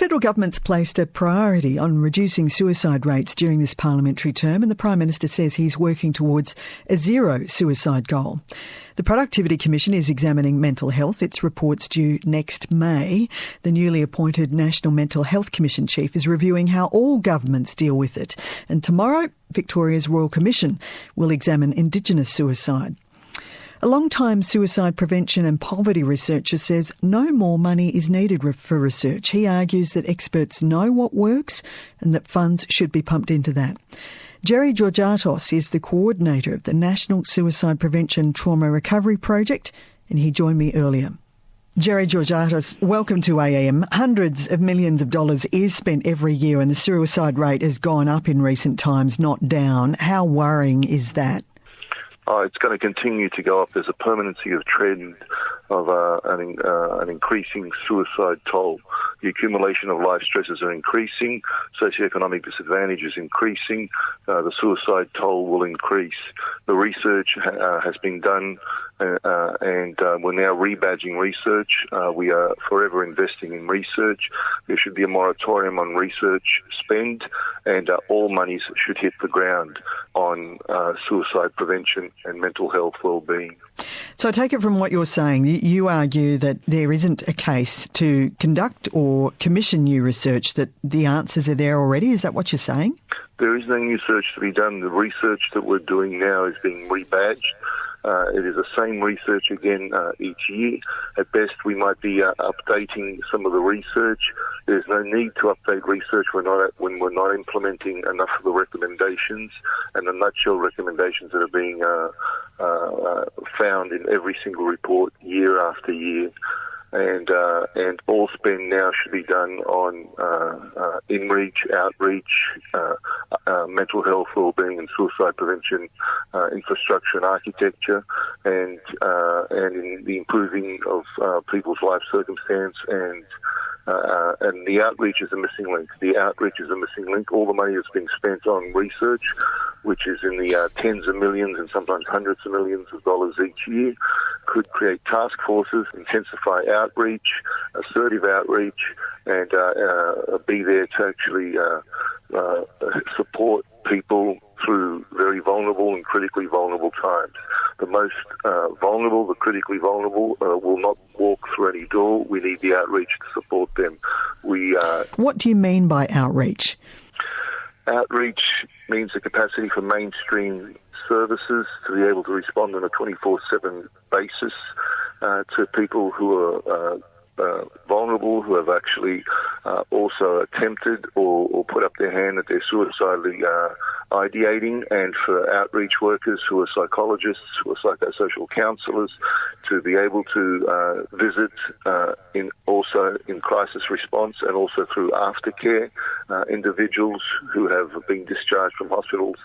Federal government's placed a priority on reducing suicide rates during this parliamentary term, and the Prime Minister says he's working towards a zero suicide goal. The Productivity Commission is examining mental health. Its report's due next May. The newly appointed National Mental Health Commission chief is reviewing how all governments deal with it. And tomorrow, Victoria's Royal Commission will examine Indigenous suicide. A long-time suicide prevention and poverty researcher says no more money is needed for research. He argues that experts know what works and that funds should be pumped into that. Gerry Georgatos is the coordinator of the National Suicide Prevention Trauma Recovery Project, and he joined me earlier. Gerry Georgatos, welcome to AM. Hundreds of millions of dollars is spent every year and the suicide rate has gone up in recent times, not down. How worrying is that? It's going to continue to go up. There's a permanency of trend of an increasing suicide toll. The accumulation of life stresses are increasing. Socioeconomic disadvantage is increasing. The suicide toll will increase. The research has been done, and we're now rebadging research. We are forever investing in research. There should be a moratorium on research spend, and all monies should hit the ground on suicide prevention and mental health well-being. So I take it from what you're saying, you argue that there isn't a case to conduct or commission new research, that the answers are there already. Is that what you're saying? There is no new research to be done. The research that we're doing now is being rebadged. It is the same research again each year. At best, we might be updating some of the research. There's no need to update research when we're not implementing enough of the recommendations and the nutshell recommendations that are being found in every single report year after year. And all spend now should be done on in-reach, outreach, mental health, well-being and suicide prevention, infrastructure and architecture, and in the improving of people's life circumstance, and the outreach is a missing link. The outreach is a missing link. All the money that's being spent on research, which is in the tens of millions and sometimes hundreds of millions of dollars each year, could create task forces, intensify outreach, assertive outreach, and be there to actually support people through very vulnerable and critically vulnerable times. The most vulnerable, the critically vulnerable, will not walk through any door. We need the outreach to support them. What do you mean by outreach? Outreach means the capacity for mainstream services to be able to respond on a 24/7 basis to people who are vulnerable, who have actually also attempted or put up their hand that they're suicidally ideating, and for outreach workers who are psychologists, who are psychosocial counsellors, to be able to visit also in crisis response and also through aftercare individuals who have been discharged from hospitals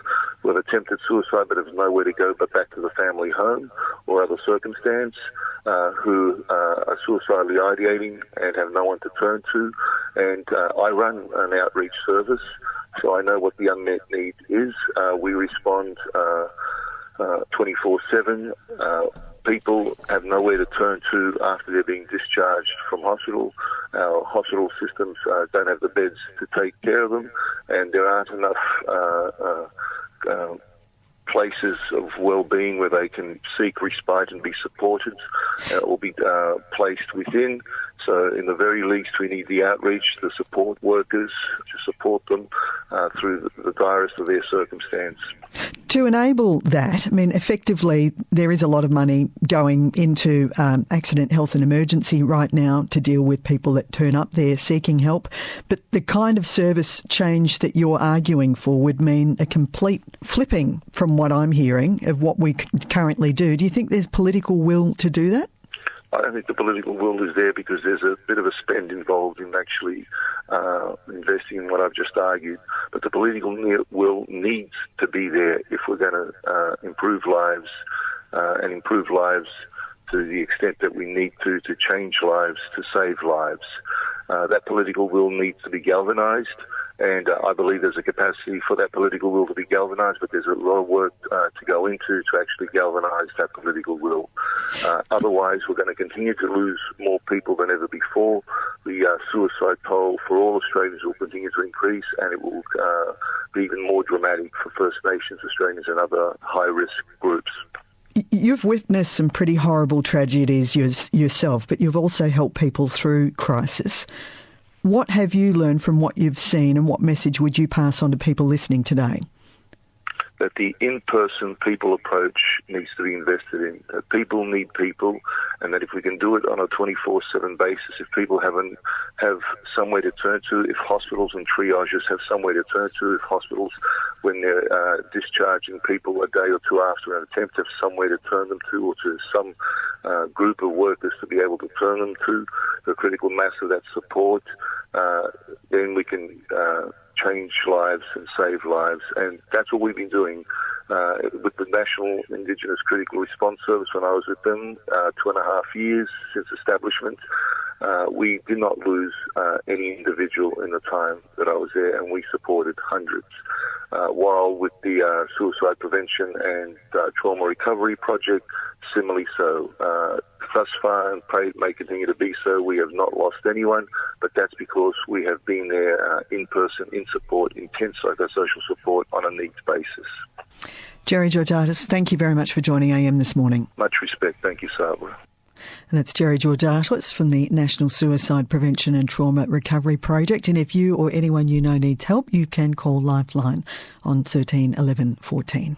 who have attempted suicide but have nowhere to go but back to the family home or other circumstance, who are suicidally ideating and have no one to turn to. And I run an outreach service, so I know what the unmet need is. We respond 24/7. People have nowhere to turn to after they're being discharged from hospital. Our hospital systems don't have the beds to take care of them, and there aren't enough places of well-being where they can seek respite and be supported or be placed within. So in the very least, we need the outreach, the support workers to support them through the direst of their circumstance. To enable that, I mean, effectively, there is a lot of money going into accident, health and emergency right now to deal with people that turn up there seeking help. But the kind of service change that you're arguing for would mean a complete flipping from what I'm hearing of what we currently do. Do you think there's political will to do that? I don't think the political will is there because there's a bit of a spend involved in actually investing in what I've just argued. But the political will needs to be there if we're going to improve lives and improve lives to the extent that we need to change lives, to save lives. That political will needs to be galvanised, and I believe there's a capacity for that political will to be galvanised, but there's a lot of work to go into to actually galvanise that political will. Otherwise, we're going to continue to lose more people than ever before. The suicide toll for all Australians will continue to increase, and it will be even more dramatic for First Nations Australians and other high-risk groups. You've witnessed some pretty horrible tragedies yourself, but you've also helped people through crisis. What have you learned from what you've seen, and what message would you pass on to people listening today? That the in-person people approach needs to be invested in. That people need people, and that if we can do it on a 24/7 basis, if people have somewhere to turn to, if hospitals and triages have somewhere to turn to, if hospitals, when they're discharging people a day or two after an attempt, have somewhere to turn them to, or to some group of workers to be able to turn them to, the critical mass of that support, then we can change lives and save lives. And that's what we've been doing with the National Indigenous Critical Response Service. When I was with them 2.5 years since establishment, we did not lose any individual in the time that I was there, and we supported hundreds. While with the Suicide Prevention and Trauma Recovery Project, similarly so. Thus far, and may continue to be so, we have not lost anyone, but that's because we have been there in person, in support, intense psychosocial support on a needs basis. Gerry Georgatos, thank you very much for joining AM this morning. Much respect. Thank you, Sabra. And that's Gerry Georgatos from the National Suicide Prevention and Trauma Recovery Project. And if you or anyone you know needs help, you can call Lifeline on 13 11 14.